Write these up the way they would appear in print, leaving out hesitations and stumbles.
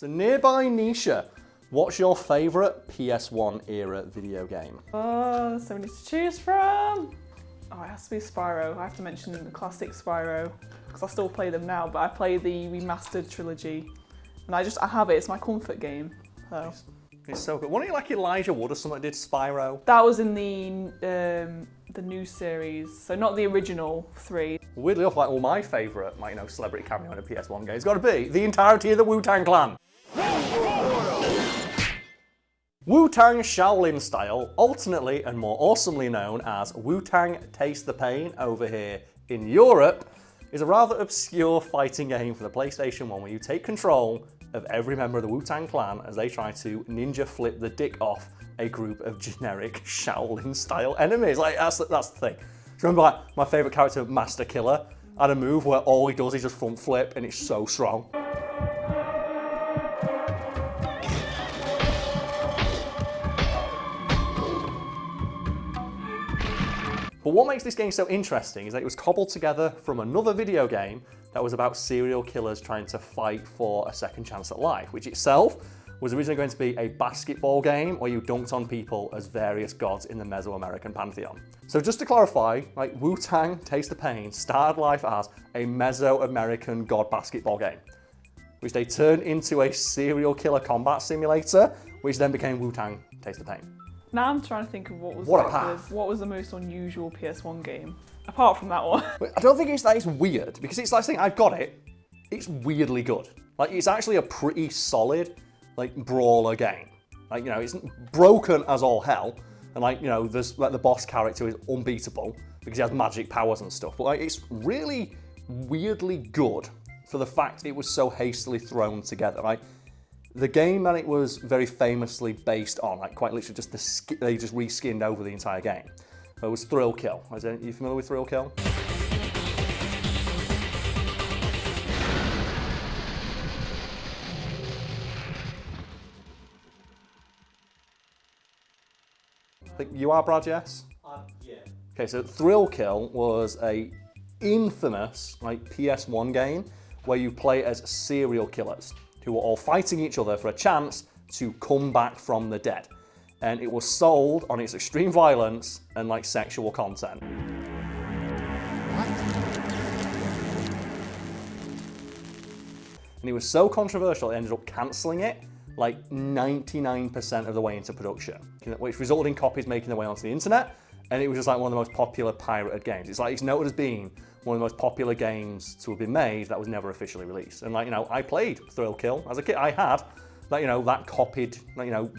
So nearby Nisha, what's your favourite PS1 era video game? Oh, so many to choose from. Oh, it has to be Spyro. I have to mention the classic Spyro, because I still play them now, but I play the remastered trilogy. And I have it, it's my comfort game. So. It's so good. Wasn't it like Elijah Wood or something that did Spyro? That was in the new series, so not the original 3. Weirdly enough, like, well, my favourite, like, celebrity cameo in a PS1 game has got to be the entirety of the Wu-Tang clan. Wu-Tang Shaolin style, alternately and more awesomely known as Wu-Tang Taste the Pain over here in Europe, is a rather obscure fighting game for the PlayStation 1 where you take control of every member of the Wu-Tang clan as they try to ninja flip the dick off a group of generic Shaolin style enemies. Like, that's the thing. Do you remember, like, my favourite character, Master Killer, had a move where all he does is just front flip and it's so strong. But what makes this game so interesting is that it was cobbled together from another video game that was about serial killers trying to fight for a second chance at life, which itself was originally going to be a basketball game where you dunked on people as various gods in the Mesoamerican pantheon. So just to clarify, like, Wu-Tang Taste the Pain started life as a Mesoamerican god basketball game, which they turned into a serial killer combat simulator, which then became Wu-Tang Taste the Pain. Now I'm trying to think of what was the most unusual PS1 game, apart from that one. I don't think it's that it's weird, because it's like saying I've got it, it's weirdly good. Like, it's actually a pretty solid, like, brawler game. Like, it's broken as all hell, and like, there's like the boss character is unbeatable because he has magic powers and stuff, but like, it's really weirdly good for the fact it was so hastily thrown together. Like, the game that it was very famously based on, like, quite literally just they just reskinned over the entire game. It was Thrill Kill. Are you familiar with Thrill Kill? I think you are, Brad, yes? Yeah. Okay, so Thrill Kill was a infamous, like, PS1 game where you play as serial killers who were all fighting each other for a chance to come back from the dead. And it was sold on its extreme violence and, like, sexual content. And it was so controversial they ended up cancelling it like 99% of the way into production, which resulted in copies making their way onto the internet, and it was just like one of the most popular pirated games. It's noted as being one of the most popular games to have been made that was never officially released. And, like, I played Thrill Kill as a kid. I had that copied,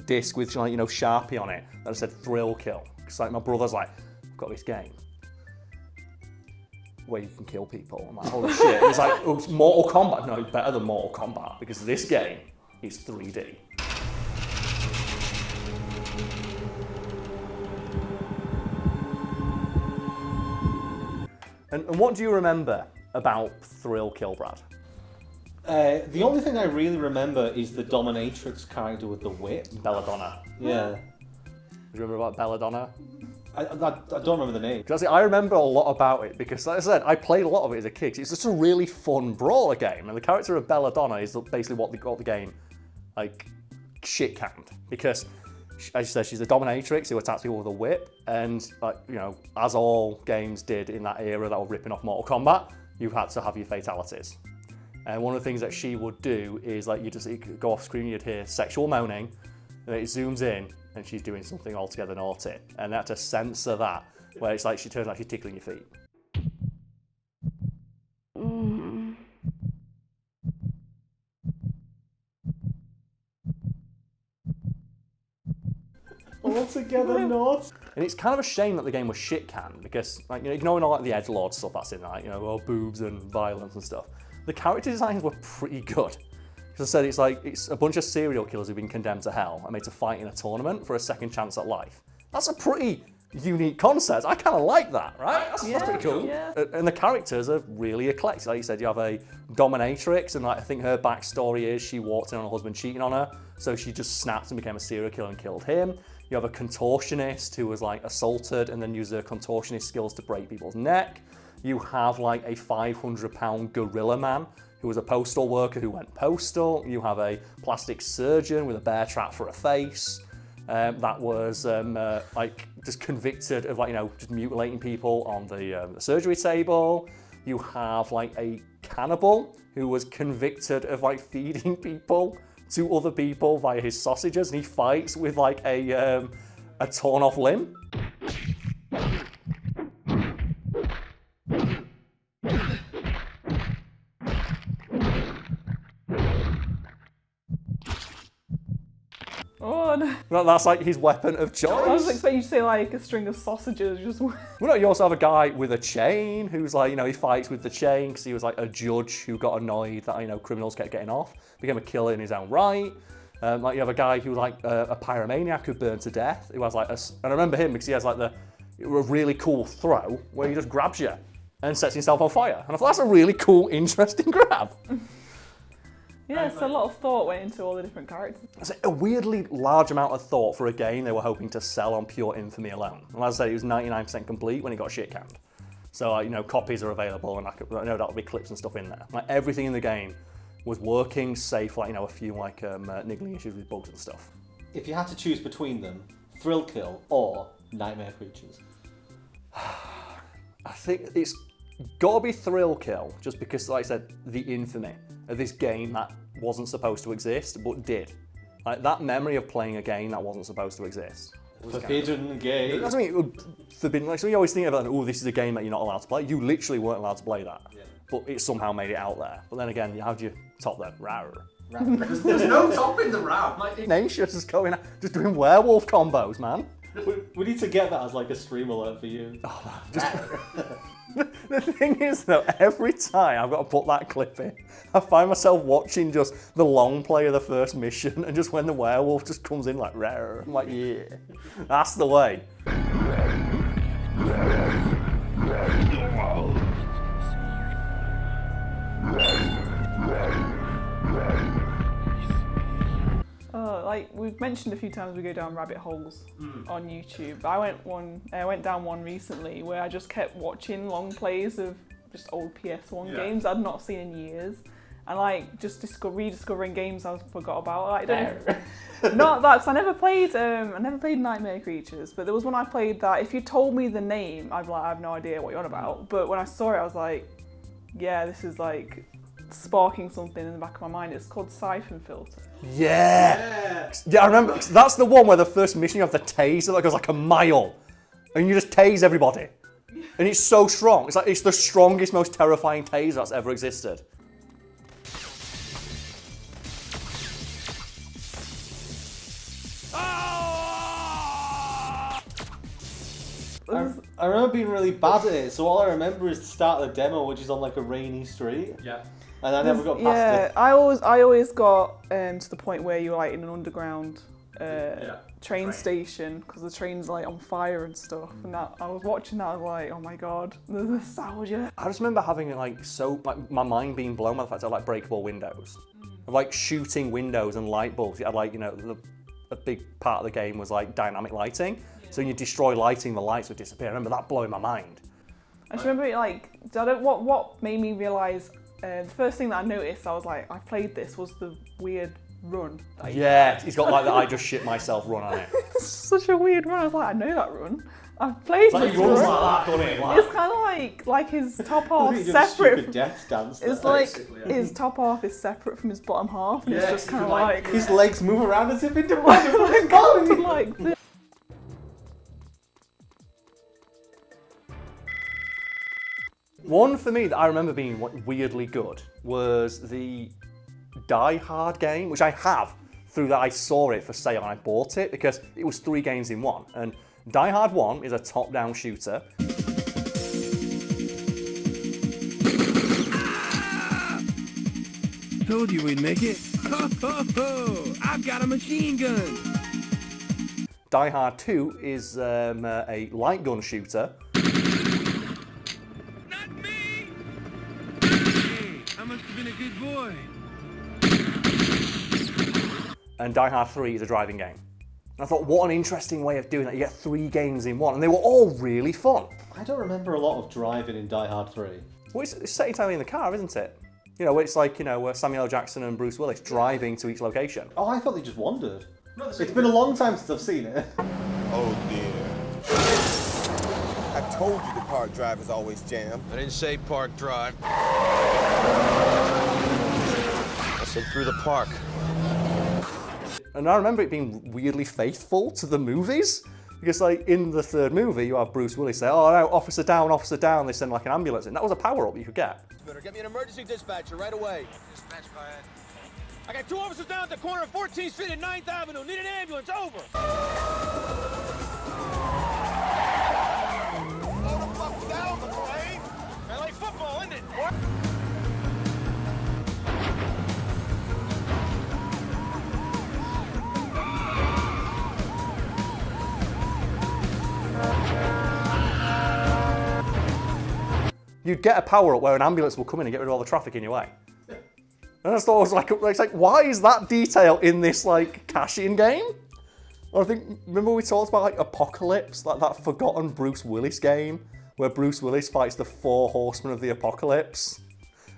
disc with, Sharpie on it that said Thrill Kill. Because, like, my brother's like, I've got this game where you can kill people. I'm like, holy shit. It's like, oh, it's Mortal Kombat. No, it's better than Mortal Kombat because this game is 3D. And what do you remember about Thrill Kill, Brad? The only thing I really remember is the dominatrix character with the whip. Belladonna. Yeah. Do you remember about Belladonna? I don't remember the name. Because I remember a lot about it because, like I said, I played a lot of it as a kid. It's just a really fun brawler game, and the character of Belladonna is basically what they got the game, like, shit canned. Because, as you said, she's a dominatrix who attacks people with a whip, and, like, as all games did in that era that were ripping off Mortal Kombat, you had to have your fatalities. And one of the things that she would do is, like, you could go off screen, you'd hear sexual moaning, and it zooms in, and she's doing something altogether naughty. And they had to censor that, where it's like she turns out she's tickling your feet. Altogether not. And it's kind of a shame that the game was shit canned because, like, ignoring all, like, the edgelord stuff that's in there, like, all boobs and violence and stuff, the character designs were pretty good. As I said, it's a bunch of serial killers who've been condemned to hell and made to fight in a tournament for a second chance at life. That's a pretty unique concept. I kind of like that, right? That's pretty cool. Yeah. And the characters are really eclectic. Like you said, you have a dominatrix, and, like, I think her backstory is she walked in on her husband cheating on her, so she just snapped and became a serial killer and killed him. You have a contortionist who was, like, assaulted and then used her contortionist skills to break people's neck. You have, like, a 500-pound gorilla man who was a postal worker who went postal. You have a plastic surgeon with a bear trap for a face. That was like just convicted of just mutilating people on the surgery table. You have like a cannibal who was convicted of like feeding people to other people via his sausages, and he fights with like a torn off limb. Oh, no. That's like his weapon of choice. I was expecting you to say like a string of sausages. Just. Well, no, you also have a guy with a chain who's like, he fights with the chain because he was like a judge who got annoyed that, criminals kept getting off, became a killer in his own right. Like you have a guy who like a pyromaniac who burned to death, who has like and I remember him because he has like a really cool throw where he just grabs you and sets himself on fire. And I thought that's a really cool, interesting grab. Yes, a lot of thought went into all the different characters. It's a weirdly large amount of thought for a game they were hoping to sell on pure infamy alone. And as I said, it was 99% complete when it got shit canned. So, copies are available, and I know that'll be clips and stuff in there. Like everything in the game was working, safe, like a few niggling issues with bugs and stuff. If you had to choose between them, Thrill Kill or Nightmare Creatures? I think it's got to be Thrill Kill, just because, like I said, the infamy of this game that wasn't supposed to exist, but did. Like that memory of playing a game that wasn't supposed to exist. Forbidden game. That's what I mean. Forbidden. Like, so you always think about, this is a game that you're not allowed to play. You literally weren't allowed to play that. Yeah. But it somehow made it out there. But then again, how do you top that? There's no topping the round. Nisha just going, just doing werewolf combos, man. We need to get that as like a stream alert for you. The thing is, though, every time I've got to put that clip in, I find myself watching just the long play of the first mission, and just when the werewolf just comes in like, rare, I'm like, yeah, that's the way. Like we've mentioned a few times, we go down rabbit holes on YouTube. I went down one recently where I just kept watching long plays of just old PS1 games I'd not seen in years, and like just rediscovering games I forgot about. Like, I don't know, not that, because I never played Nightmare Creatures, but there was one I played that if you told me the name, I'd be like, I have no idea what you're on about. But when I saw it, I was like, yeah, this is like sparking something in the back of my mind. It's called Siphon Filter. Yeah, I remember. That's the one where the first mission you have the taser that goes like a mile, and you just tase everybody, and it's so strong. It's the strongest, most terrifying taser that's ever existed. I remember being really bad at it, so all I remember is the start of the demo, which is on like a rainy street. Yeah. And I never got past it. I always got to the point where you're like in an underground train station, because the train's like on fire and stuff. And that I was watching that, I was like, oh my god, the nostalgia. I just remember having my mind being blown by the fact that I like breakable windows, like shooting windows and light bulbs. You had a big part of the game was like dynamic lighting. So when you destroy lighting, the lights would disappear. I remember that blowing my mind. I just remember what made me realise. The first thing that I noticed, I was like, I played this, was the weird run. Yeah, he's got like the I just shit myself run on it. It's such a weird run. I was like, I know that run. I've played this run. Like that, doesn't it? It's kind of like his top half separate. Death dance. It's like his top half is separate from his bottom half, and it's just kind of like his legs move around as if independent. Like this. One for me that I remember being weirdly good was the Die Hard game, which I have through that I saw it for sale and I bought it because it was 3 games in one. And Die Hard 1 is a top-down shooter. Told you we'd make it. Ho, ho, ho! I've got a machine gun! Die Hard 2 is a light gun shooter. Been a good boy. And Die Hard 3 is a driving game. And I thought, what an interesting way of doing that. You get 3 games in one, and they were all really fun. I don't remember a lot of driving in Die Hard 3. Well, it's set entirely in the car, isn't it? You know, it's like, you know, Samuel L. Jackson and Bruce Willis driving to each location. Oh, I thought they just wandered. No, It's been a long time since I've seen it. Oh dear. I told you the park drive is always jammed. I didn't say Park Drive. I said through the park. And I remember it being weirdly faithful to the movies. Because, like, in the third movie, you have Bruce Willis say, oh, no, officer down, they send, like, an ambulance in. That was a power-up you could get. Better get me an emergency dispatcher right away. Dispatch, go ahead. I got 2 officers down at the corner of 14th Street and 9th Avenue. Need an ambulance, over. Slow the fuck down, McClane. LA football, isn't it? What? You'd get a power-up where an ambulance will come in and get rid of all the traffic in your way. And I just thought, it's like, why is that detail in this, like, cash-in game? Or I think, remember we talked about, like, Apocalypse, like that forgotten Bruce Willis game, where Bruce Willis fights the 4 horsemen of the apocalypse?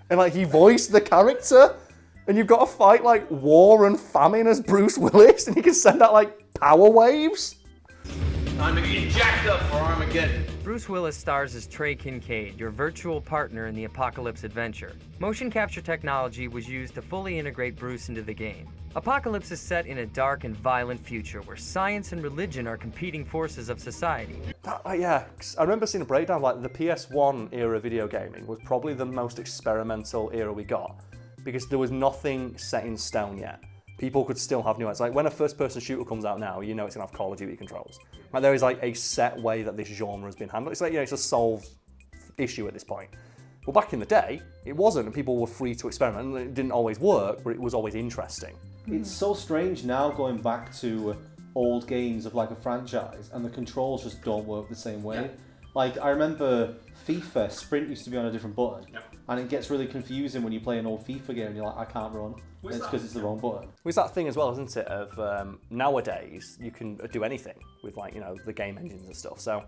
And, like, he voiced the character, and you've got to fight, like, war and famine as Bruce Willis, and he can send out, like, power waves? Time to get jacked up for Armageddon. Bruce Willis stars as Trey Kincaid, your virtual partner in the Apocalypse adventure. Motion capture technology was used to fully integrate Bruce into the game. Apocalypse is set in a dark and violent future where science and religion are competing forces of society. Yeah, I remember seeing a breakdown, like, the PS1 era video gaming was probably the most experimental era we got, because there was nothing set in stone yet. People could still have new ideas. Like, when a first-person shooter comes out now, you know it's going to have Call of Duty controls. Like, there is, like, a set way that this genre has been handled. It's like, you know, it's a solved issue at this point. But back in the day, it wasn't, and people were free to experiment. It didn't always work, but it was always interesting. It's so strange now going back to old games of, like, a franchise, and the controls just don't work the same way. Yeah. Like, I remember FIFA, sprint used to be on a different button. Yeah. And it gets really confusing when you play an old FIFA game and you're like, I can't run. What's It's that? because it's the wrong button. Well, it's that thing as well, isn't it, of nowadays, you can do anything with, like, you know, the game engines and stuff. So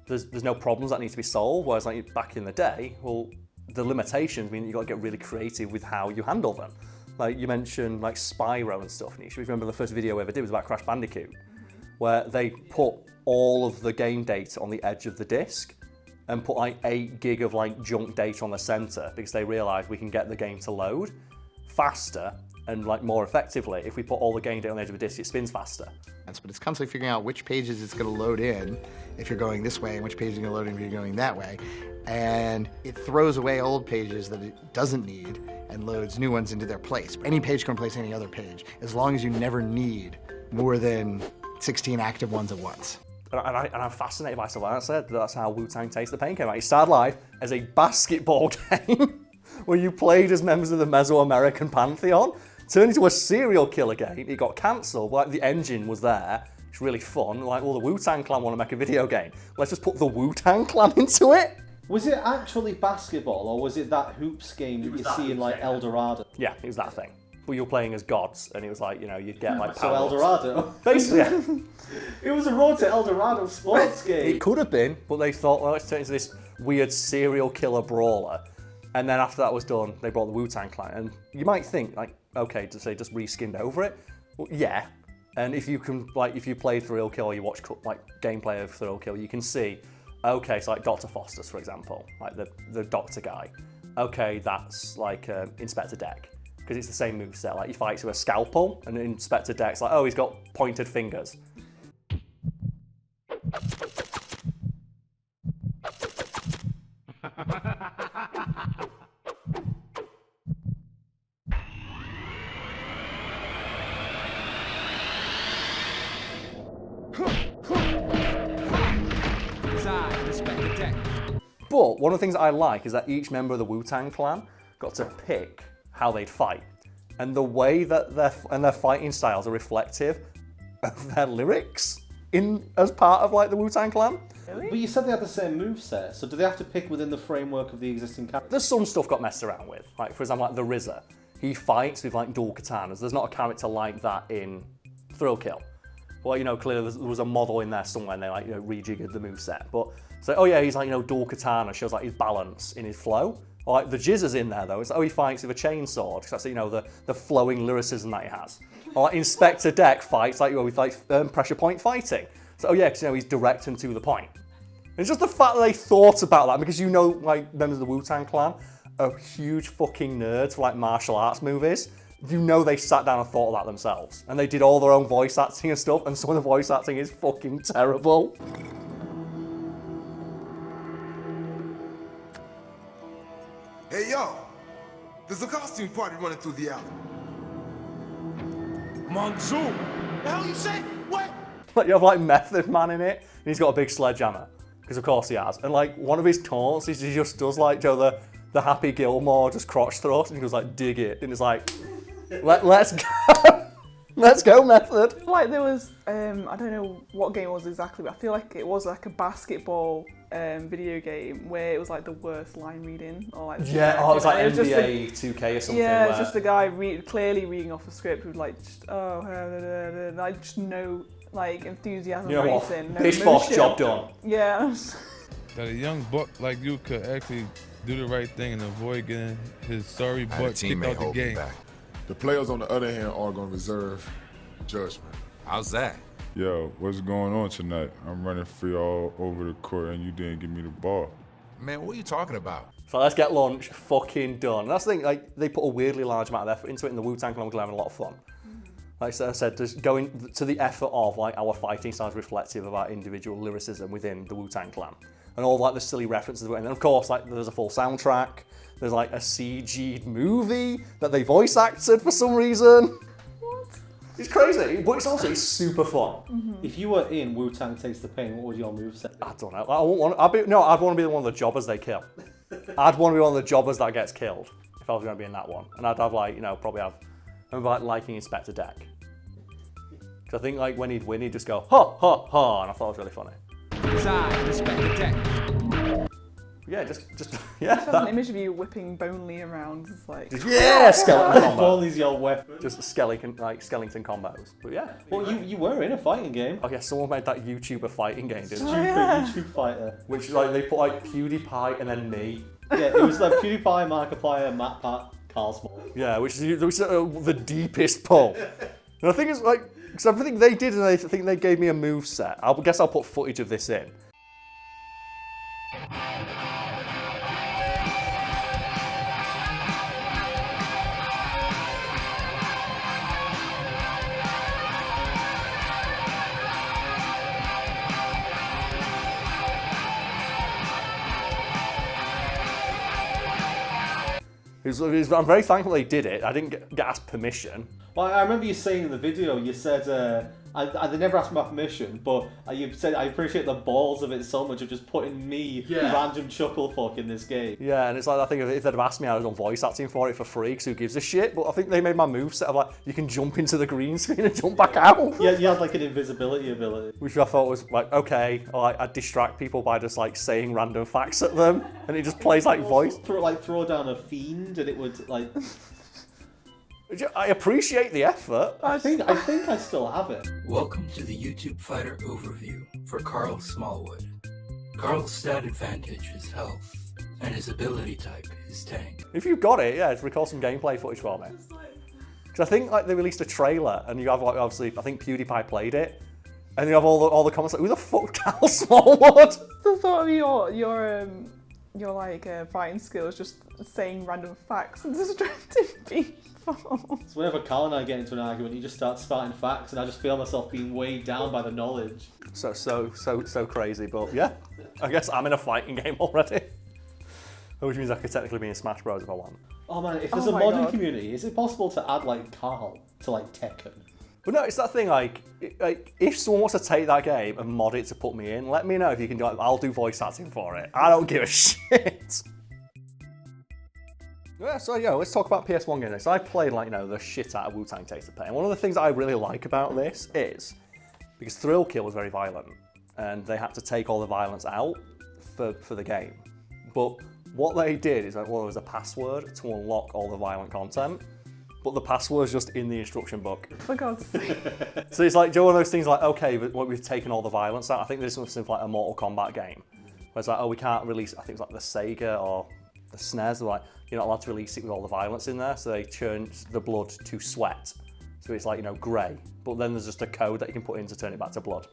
there's no problems that need to be solved, whereas, like, back in the day, well, the limitations mean that you've got to get really creative with how you handle them. Like, you mentioned, like, Spyro and stuff, Nisha. If you remember the first video I ever did was about Crash Bandicoot, where they put all of the game data on the edge of the disc and put, like, 8 gig of, like, junk data on the center because they realized we can get the game to load faster and, like, more effectively. If we put all the game data on the edge of a disc, it spins faster. But it's constantly figuring out which pages it's going to load in if you're going this way and which pages are going to load in if you're going that way. And it throws away old pages that it doesn't need and loads new ones into their place. Any page can replace any other page, as long as you never need more than 16 active ones at once. And I'm fascinated by stuff like that. I said that's how Wu-Tang Taste the Pain came out. It started live as a basketball game where you played as members of the Mesoamerican Pantheon, turned into a serial killer game. It got cancelled, like the engine was there. It's really fun. Like, well, the Wu-Tang Clan want to make a video game. Let's just put the Wu-Tang Clan into it. Was it actually basketball, or was it that hoops game that was you that see in, hoops like, game. El Dorado? Yeah, it was that thing. But you were playing as gods, and it was like, you know, you'd get, like, So El power-ups. Dorado? Basically, yeah. It was a Road to El Dorado sports game. It could have been, but they thought, well, let's turn it into this weird serial killer brawler. And then after that was done, they brought the Wu-Tang Clan. And you might think, like, okay, to say just reskinned over it. Well, yeah. And if you can, like, if you play Thrill Kill or you watch, like, gameplay of Thrill Kill, you can see, okay, so like Dr. Foster's, for example, like the doctor guy. Okay, that's like Inspector Deck, because it's the same moveset. Like, he fights with a scalpel, and Inspector Deck's like, oh, he's got pointed fingers. But one of the things that I like is that each member of the Wu-Tang Clan got to pick how they'd fight. And the way that their fighting styles are reflective of their lyrics as part of, like, the Wu-Tang Clan. But you said they had the same moveset, so do they have to pick within the framework of the existing characters? There's some stuff got messed around with. Like, for example, like the RZA. He fights with, like, dual katanas. There's not a character like that in Thrill Kill. Well, you know, clearly there was a model in there somewhere and they, like, you know, rejiggered the moveset. But, so, oh yeah, he's like, you know, dual katana, shows, like, his balance in his flow. Or like the jizzer's in there though. It's like, oh, he fights with a chainsaw. Because that's, you know, the flowing lyricism that he has. Or like Inspector Deck fights like, you know, with like pressure point fighting. So, oh yeah, because, you know, he's direct and to the point. It's just the fact that they thought about that, because, you know, like members of the Wu-Tang Clan are huge fucking nerds for like martial arts movies. You know they sat down and thought of that themselves. And they did all their own voice acting and stuff, and some of the voice acting is fucking terrible. Hey, yo, there's a costume party running through the alley. Monsoon. The hell you say? What? Like, you have like Method Man in it, and he's got a big sledgehammer. Because of course he has. And like one of his taunts is he just does like Joe the Happy Gilmore just crotch thrust, and he goes like, dig it. And it's like, let's go. Let's go, Method. Like there was, I don't know what game it was exactly, but I feel like it was like a basketball video game where it was like the worst line reading. Or like Yeah, oh, it was like NBA 2K or something. Yeah, it's just a guy clearly reading off a script with like, just, like just no like enthusiasm You know or what? anything. No Bish bosh, emotion. job done. Yeah. That a young buck like you could actually do the right thing and avoid getting his sorry butt kicked out the game. The players, on the other hand, are going to reserve judgment. How's that? Yo, what's going on tonight? I'm running free all over the court and you didn't give me the ball. Man, what are you talking about? So let's get lunch fucking done. And that's the thing, like, they put a weirdly large amount of effort into it, and the Wu-Tang Clan were having a lot of fun. Like I said, just going to the effort of like our fighting styles reflective of our individual lyricism within the Wu-Tang Clan. And all like the silly references. And then of course, like there's a full soundtrack. There's like a CG'd movie that they voice acted for some reason. What? It's crazy, but it's super fun. If you were in Wu-Tang Takes the Pain, what would your move say? I don't know. I'd want to be one of the jobbers they kill. I'd want to be one of the jobbers that gets killed if I was going to be in that one. And I'd have like, you know, probably have, I remember like liking Inspector Deck. Because I think like when he'd win, he'd just go, ha, ha, ha, and I thought it was really funny. Inspector Deck. Yeah, just yeah. I just have an image of you whipping Bonely around. It's like Yeah, skeleton combo. Bonely's your weapon. Just skeleton combos. But yeah. Well, you were in a fighting game. Oh yeah, someone made that YouTuber fighting game, didn't they? YouTube fighter. Which like they put like PewDiePie and then me. Yeah, it was like PewDiePie, Markiplier, MatPat, Karl Smallwood. Yeah, which is the deepest pull. And the thing is like, because everything they did, and I think they gave me a move set. I guess I'll put footage of this in. I'm very thankful they did it. I didn't get asked permission. Well, I remember you saying in the video, you said, they never asked my permission, but you said, I appreciate the balls of it so much of just putting me, random chuckle fuck, in this game. Yeah, and it's like, I think if they'd have asked me, I'd have done voice acting for it for free, because who gives a shit? But I think they made my moveset of like, you can jump into the green screen and jump back out. Yeah, you had like an invisibility ability. Which I thought was like, okay, or like, I'd distract people by just like saying random facts at them, and it just plays like voice. Throw down a fiend, and it would like... I appreciate the effort. I think I still have it. Welcome to the YouTube Fighter Overview for Karl Smallwood. Karl's stat advantage is health, and his ability type is tank. If you've got it, yeah, record some gameplay footage for me. Because I think like they released a trailer, and you have like obviously I think PewDiePie played it, and you have all the comments like, who the fuck Karl Smallwood? The thought of your like fighting skills, just saying random facts and distracting people. So whenever Karl and I get into an argument, he just starts spouting facts, and I just feel myself being weighed down by the knowledge. So crazy, but yeah, I guess I'm in a fighting game already. Which means I could technically be in Smash Bros if I want. Oh man, if there's a modding community, is it possible to add like Karl to like Tekken? But no, it's that thing like if someone wants to take that game and mod it to put me in, let me know if you can do it. I'll do voice acting for it. I don't give a shit. Yeah, so yeah, let's talk about PS1 games. So I played like, you know, the shit out of Wu-Tang Takes the Pain. One of the things that I really like about this is, because Thrill Kill was very violent, and they had to take all the violence out for the game. But what they did is like, well, there was a password to unlock all the violent content, but the password's just in the instruction book. For God's sake. So it's like, one of those things like, okay, but we've taken all the violence out. I think this was something like a Mortal Kombat game, where it's like, oh, we can't release, I think it's like the Sega or the snares are like, you're not allowed to release it with all the violence in there, so they turn the blood to sweat. So it's like, grey. But then there's just a code that you can put in to turn it back to blood.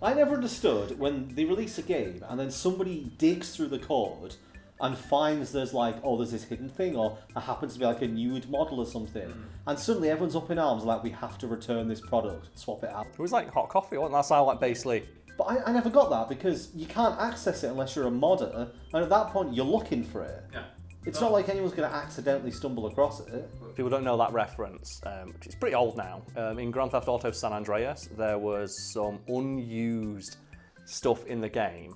I never understood when they release a game and then somebody digs through the code and finds there's this hidden thing, or it happens to be like a nude model or something, and suddenly everyone's up in arms like, we have to return this product, swap it out. It was like hot coffee, wasn't it? That's how basically... But I never got that, because you can't access it unless you're a modder, and at that point you're looking for it. Yeah. It's not like anyone's going to accidentally stumble across it. People don't know that reference. It's pretty old now. In Grand Theft Auto San Andreas, there was some unused stuff in the game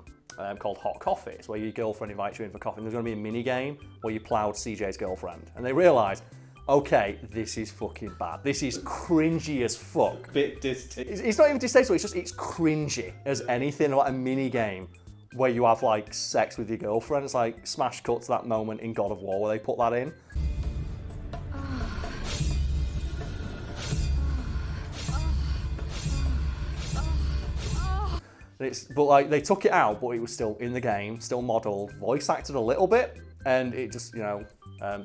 called Hot Coffee. It's where your girlfriend invites you in for coffee. And there's going to be a mini game where you ploughed CJ's girlfriend. And they realised, okay, this is fucking bad. This is cringy as fuck. Bit distasteful. It's not even distasteful, it's cringy as anything, like a mini game where you have sex with your girlfriend. It's like smash cut to that moment in God of War where they put that in. But they took it out, but it was still in the game, still modelled, voice acted a little bit, and it just,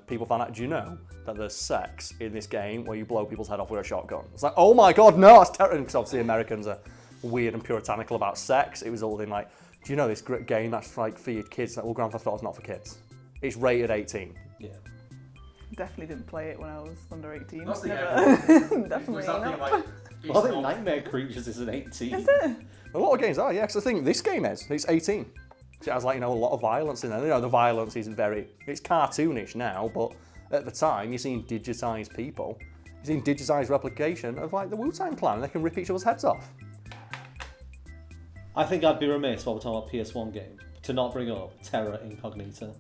people found out, do you know that there's sex in this game where you blow people's head off with a shotgun? It's like, oh my god, no, that's terrible, because obviously Americans are weird and puritanical about sex. It was all in do you know this game that's for your kids? Well, Grand Theft Auto's not for kids. It's rated 18. Yeah. Definitely didn't play it when I was under 18. That's the Definitely not. I think Nightmare Creatures is an 18. Is it? A lot of games are, yeah, because I think this game it's 18. So it has a lot of violence in there. The violence is it's cartoonish now, but at the time you're seeing digitized people. You're seeing digitized replication of the Wu-Tang Clan, and they can rip each other's heads off. I think I'd be remiss while we're talking about PS1 games to not bring up Terra Incognita.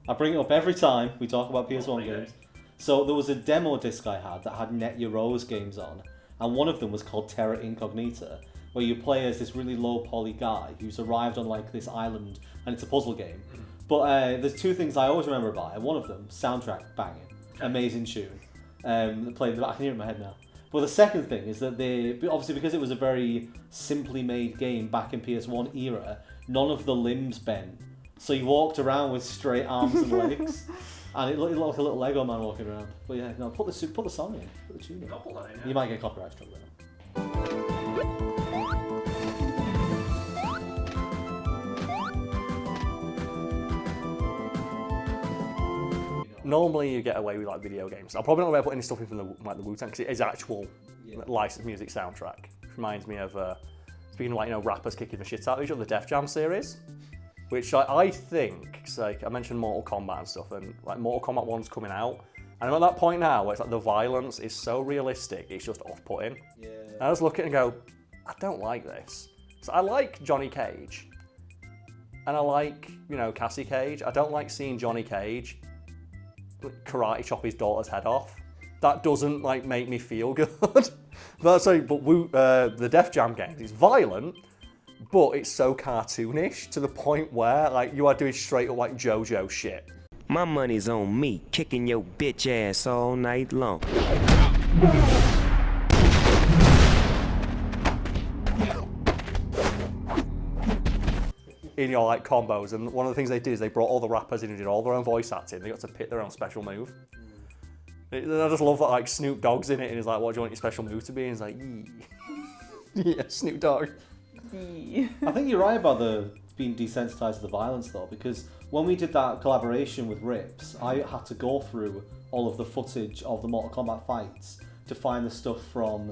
I bring it up every time we talk about PS1 games. So there was a demo disc I had that had Net Your Rose games on, and one of them was called Terra Incognita, where you play as this really low poly guy who's arrived on this island, and it's a puzzle game. But there's two things I always remember about it. One of them, soundtrack banging, amazing tune. I can hear it in my head now. But the second thing is that obviously because it was a very simply made game back in PS1 era, none of the limbs bent. So you walked around with straight arms and legs, and it looked like a little Lego man walking around. But yeah, no, put the song in, put the tune in. I'll put that in, yeah. You might get copyright trouble then. Normally you get away with video games. I'll probably not be able to put any stuff in from the Wu-Tang because it is actual licensed music soundtrack. Which reminds me of speaking of rappers kicking the shit out of each other, the Def Jam series, which I think, I mentioned Mortal Kombat and stuff, and Mortal Kombat 1's coming out, and I'm at that point now where it's the violence is so realistic, it's just off-putting. Yeah. And I just look at it and go, I don't like this. So I like Johnny Cage, and I like Cassie Cage. I don't like seeing Johnny Cage karate chop his daughter's head off. That doesn't make me feel good. But the Def Jam games, it's violent, but it's so cartoonish to the point where you are doing straight up JoJo shit. My money's on me, kicking your bitch ass all night long. In your combos, and one of the things they did is they brought all the rappers in and did all their own voice acting. They got to pick their own special move. I just love that Snoop Dogg's in it and he's like, what do you want your special move to be? And he's like, yee. Yeah, Snoop Dogg. Yee. I think you're right about being desensitized to the violence though, because when we did that collaboration with Rips, I had to go through all of the footage of the Mortal Kombat fights to find the stuff from,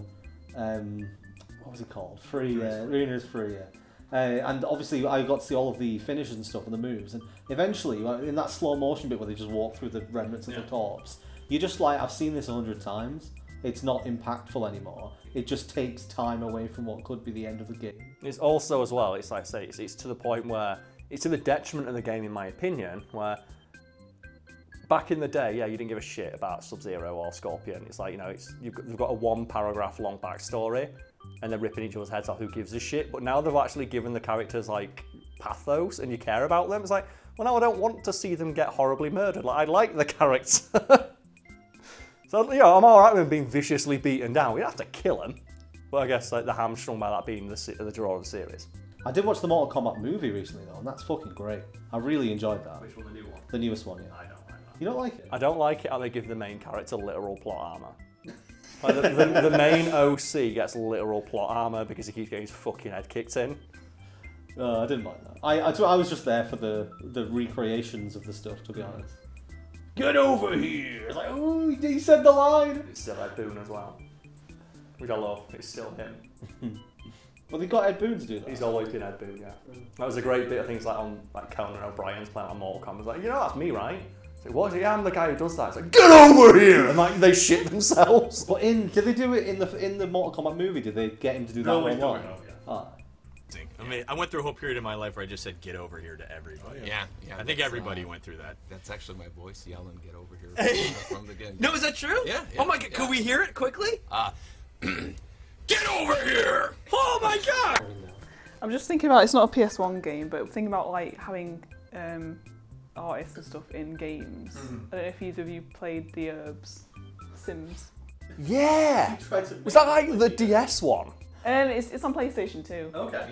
what was it called? Arena's Free, yeah. And obviously I got to see all of the finishes and stuff and the moves, and eventually in that slow motion bit where they just walk through the remnants of the corpse, you're just I've seen this 100 times, it's not impactful anymore, it just takes time away from what could be the end of the game. It's also as well, it's it's to the point where it's to the detriment of the game in my opinion, where back in the day, you didn't give a shit about Sub-Zero or Scorpion. It's they've got a 1 paragraph long backstory, and they're ripping each other's heads off, who gives a shit? But now they've actually given the characters pathos and you care about them. It's well, now I don't want to see them get horribly murdered. I like the character. So, I'm alright with them being viciously beaten down. We don't have to kill them. But I guess the hamstrung by that being the draw of the series. I did watch the Mortal Kombat movie recently though, and that's fucking great. I really enjoyed that. Which one, the new one? The newest one, yeah. I don't like that. You don't like it? I don't like it how they give the main character literal plot armor. Like the main OC gets literal plot armor because he keeps getting his fucking head kicked in. I didn't mind that. I was just there for the recreations of the stuff, to be honest. Get over here! It's like, oh, he said the line! It's still Ed Boon as well. Which I love. It's still him. Well, they got Ed Boon to do that. He's always been Ed Boon, yeah. That was a great bit of things like on like Conan O'Brien's playing on Mortal Kombat. It's like, you know, that's me, right? It's like, what? Yeah, I'm the guy who does that. It's like, get over here! And like they shit themselves. But did they do it in the Mortal Kombat movie? Did they get him to do that one? No, Oh. I mean, I went through a whole period of my life where I just said "get over here" to everybody. Yeah. I think everybody went through that. That's actually my voice yelling "get over here" from the get-go. No, is that true? Yeah. Oh my god, could we hear it quickly? Get over here! Oh my god! I'm just thinking about, it's not a PS1 game, but thinking about like having artists and stuff in games. I don't know if either of you played the Sims. Yeah! Was that like the DS one? It's on PlayStation 2. Okay.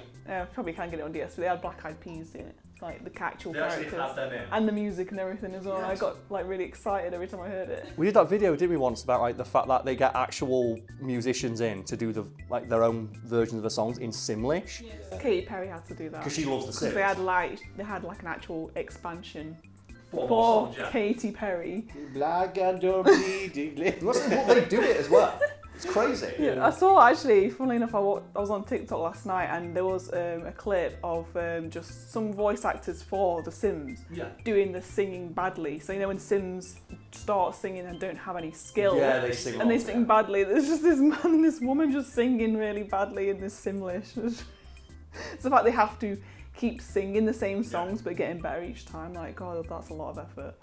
Probably can't get it on DS, but they had Black Eyed Peas in it. Like the actual They actually characters. had them in. And the music and everything as well. Yes. I got like really excited every time I heard it. We did that video, didn't we, once about like the fact that they get actual musicians in to do their own versions of the songs in Simlish. Katy Perry had to do that. 'Cause she loves the Sims. They had an actual expansion For for songs, yeah. Katy Perry. Black and bleeding. They do it as well. It's crazy. Yeah, I saw actually, funnily enough, I was on TikTok last night and there was a clip of just some voice actors for The Sims doing the singing badly. So you know when Sims start singing and don't have any skill, Yeah, they sing and they wrong, sing badly. There's just this man and this woman just singing really badly in this Simlish. It's the fact they have to keep singing the same songs but getting better each time. Like, God, that's a lot of effort.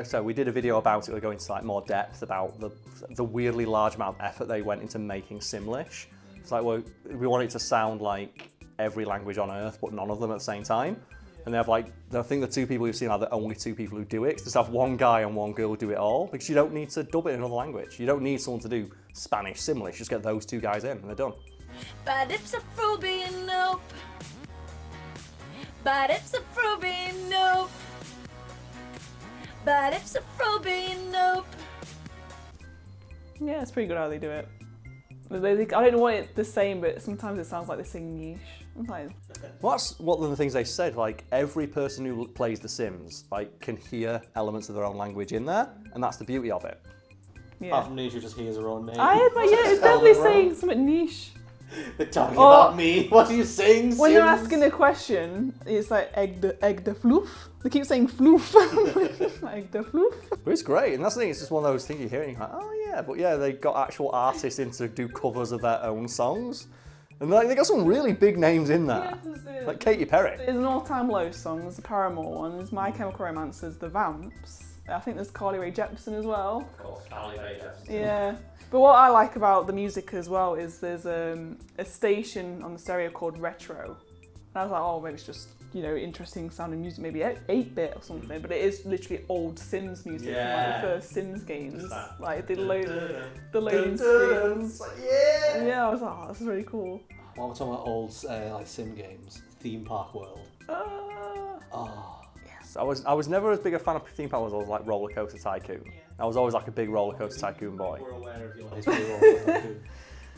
So we did a video about it. We're going into like more depth about the weirdly large amount of effort they went into making Simlish. It's like, well, we want it to sound like every language on Earth, but none of them at the same time. And they have like, I think the two people you've seen are the only two people who do it. Just have one guy and one girl do it all, because you don't need to dub it in another language. You don't need someone to do Spanish Simlish. Just get those two guys in and they're done. But it's a Fruby, nope. But it's a Fruby, nope. But it's a Fruby, nope. Yeah, it's pretty good how they do it. I don't know what it's the same, but sometimes it sounds like they sing yeesh. Sometimes. Well, that's one of the things they said. Like every person who plays The Sims, like, can hear elements of their own language in there, and that's the beauty of it. Yeah. Apart from Nisha just hears her own name. I had it's definitely saying something niche. They're talking about me. What are you saying, When they're Sims? asking a question, it's like egg de floof. They keep saying floof. Egg de floof. But it's great, and that's the thing. It's just one of those things you hear and you're like, oh yeah, but yeah, they got actual artists in to do covers of their own songs, and like they got some really big names in there, like Katy Perry. There's an all-time low song. There's the Paramore one. There's My Chemical Romance. There's the Vamps. I think there's Carly Rae Jepsen as well. Of course, Carly Rae Jepsen. Yeah. But what I like about the music as well is there's a station on the stereo called Retro. And I was like, oh, maybe it's just, you know, interesting sounding music, maybe 8-bit or something. But it is literally old Sims music from like the first Sims games. Like the loading screens. Yeah, I was like, oh, this is really cool. While we're talking about old like sim games, Theme Park World. Yes, I was never as big a fan of theme parks as I was like Roller Coaster Tycoon. I was always like a big Roller Coaster Tycoon boy. We're aware of your history of Roller Coaster Tycoon.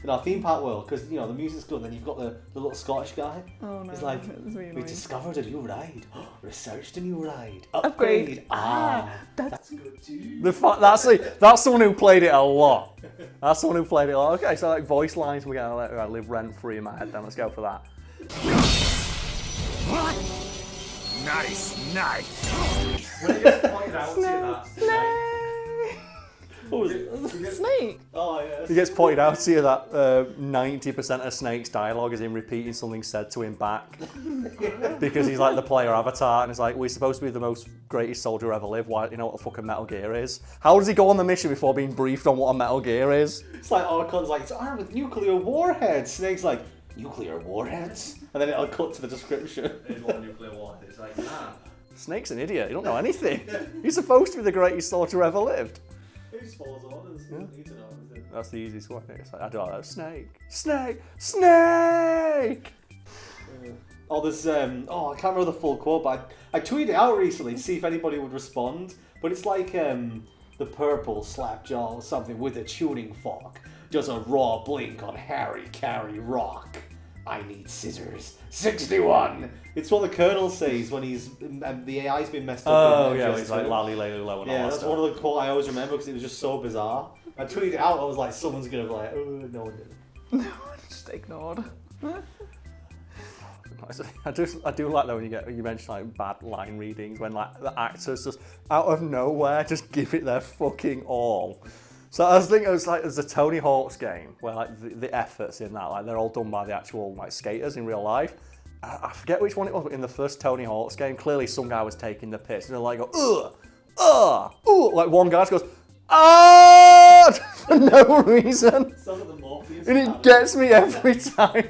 No, Theme Park World, because you know the music's good. Then you've got the little Scottish guy. Oh no, he's like, it's really we annoying. discovered a new ride, researched a new ride, Upgrade. That's good too. That's someone who played it a lot. That's someone who played it a lot. Okay, so like voice lines, we're gonna let it live rent free in my head. Then let's go for that. Nice. When it gets pointed out to you that What was it? Snake. Oh yeah. It gets pointed out to you that 90% of Snake's dialogue is him repeating something said to him back, because he's like the player avatar, and it's like, we're supposed to be the most greatest soldier ever lived. Why, you know what a fucking Metal Gear is? How does he go on the mission before being briefed on what a Metal Gear is? It's like Archon's like, it's armed with nuclear warheads. Snake's like, nuclear warheads? And then it'll cut to the description. Here's what a nuclear warhead is. Like, man, Snake's an idiot. He don't know anything. He's supposed to be the greatest soldier ever lived. He just follows orders. He doesn't need to know anything. That's the easiest one. It's like, I don't know. Snake. Oh, there's I can't remember the full quote, but I tweeted it out recently to see if anybody would respond. But it's like the purple slapjaw or something with a tuning fork does a raw blink on Harry Carry Rock. I need scissors. 61. It's what the Colonel says when he's the AI's been messed up. Oh yeah, he's like lally lally low and all that that's stuff. one of the quotes I always remember because it was just so bizarre. I tweeted it out. I was like, someone's gonna be like, oh, no one did. Just ignored. I do like though when you mention like bad line readings when like the actors just out of nowhere just give it their fucking all. So I was thinking it was like there's a Tony Hawk's game where like the efforts in that like they're all done by the actual like skaters in real life. I forget which one it was, but in the first Tony Hawk's game, clearly some guy was taking the piss and they're like, like one guy just goes, for no reason. And it gets me every time.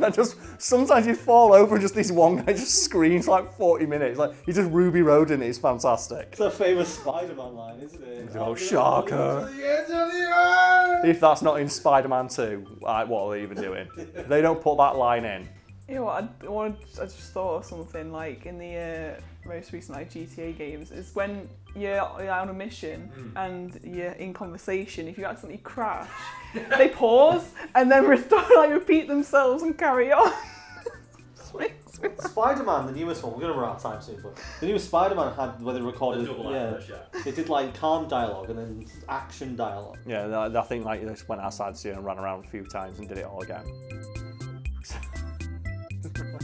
Sometimes you fall over and just this one guy just screams like 40 minutes. Like he just Ruby Road in it. It's fantastic. It's a famous Spider-Man line, isn't it? Oh, Sharker. If that's not in Spider-Man 2, what are they even doing? If they don't put that line in. You know what, I just thought of something like in the most recent like GTA games is when you're on a mission and you're in conversation, if you accidentally crash, they pause and then repeat themselves and carry on. Spider-Man, the newest one, we're going to run out of time soon, but the newest Spider-Man had where they recorded, they did like calm dialogue and then action dialogue. Yeah, I think like they just went outside the studio and ran around a few times and did it all again.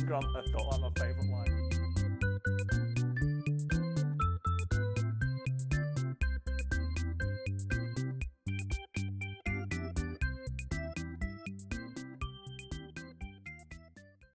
Grand Theft Auto, my favourite line.